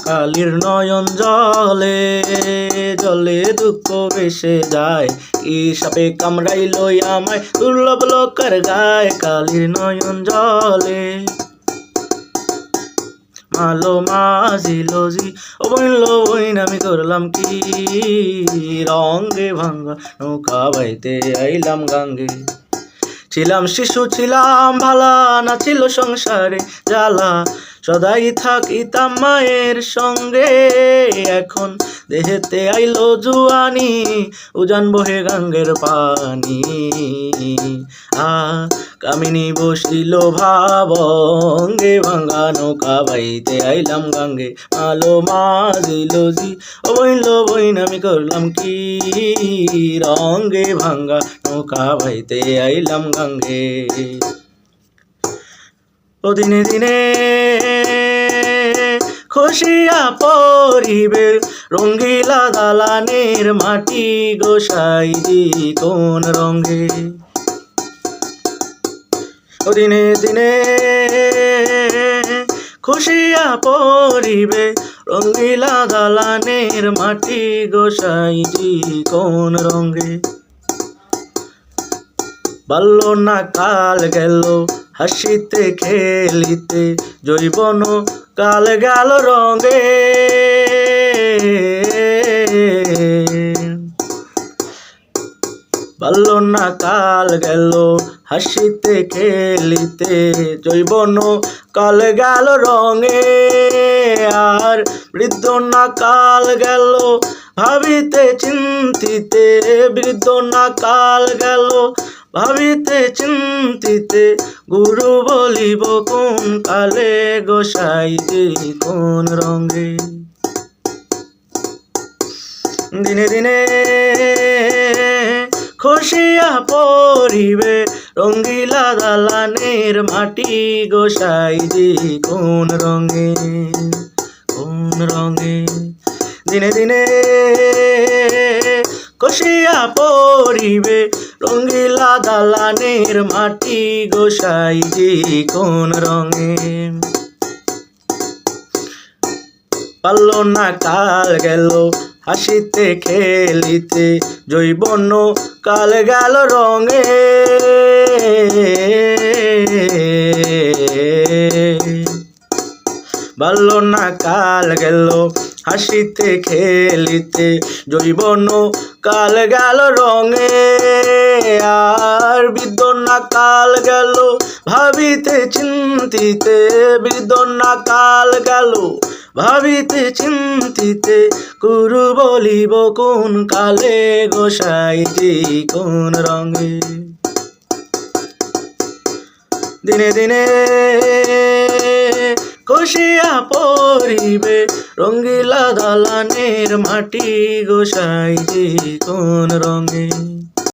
কালির নয়ন জলে জলে দুঃখ ভেসে যায়, কি সাপে কামড়াইলো আমায় দুর্লভ লোকের গায়। কালির নয়ন জলে মালো মাঝিলো জি ও বইল বইন আমি করলাম কি, রঙে ভাঙ্গা নৌকা বাইতে আইলাম গাঙ্গে। ছিলাম শিশু ছিলাম ভালা, না ছিল সংসারে জ্বালা, সদাই থাকিতাম মায়ের সঙ্গে। এখন দেহেতে আইলো জুয়ানি, উজান বহে গাঙ্গের পানি। কামিনী বসিল ভাবঙ্গে, ভাঙ্গা নৌকা বাইতে আইলাম গাঙ্গে। মালো মাঝিল জি ও বইল বইন আমি করলাম কি, রঙ্গে ভাঙ্গা নৌকা বাইতে আইলাম গাঙ্গে। ও দিনে দিনে খুশিয়া পরিবের রঙ্গিলা দালানের মাটি গোসাই দি কোন রঙ্গে। ও দিনে দিনে খুশিয়া পরিবে রঙ্গিলা দালানের মাটি গোসাই দি কোন রঙ্গে। বাল্য না কাল গেল হাসিতে খেলিতে, জৈবন কাল গেল রঙে। বাল্য না কাল গেল হাসিতে খেলিতে, জৈবন কাল গেল রঙে। আর বৃদ্ধ না কাল গেল ভাবিতে চিন্তিতে, বৃদ্ধ না কাল গেল ভাবিতে চিন্তিতে, গুরু বলিব কোন কালে গোসাই দি কোন রঙে। দিনে দিনে খুশিয়া পরিবে রঙ্গিলা দালানের মাটি গোসাই দি কোন রঙে কোন রঙে। দিনে দিনে খুশিয়া পরিবে রঙ্গিলা দালানের মাটি গোসাই দি কোন রঙে। পারল না কাল গেল হাসিতে খেলিতে, জৈবন কাল গেল রঙে। পারল না কাল গেল হাসিতে খেলিতে, জৈবন কাল গেল রঙে। আর বৃদ্ধ না কাল গেল ভাবিতে চিন্তিতে, বৃদ্ধ না কাল গেল ভাবিতে চিন্তিতে, গুরু বলিব কোন কালে গোসাই দি কোন রঙে। দিনে দিনে খুশিয়া পরিবে রঙ্গিলা দালানের মাটি গোসাই দি কোন রঙে।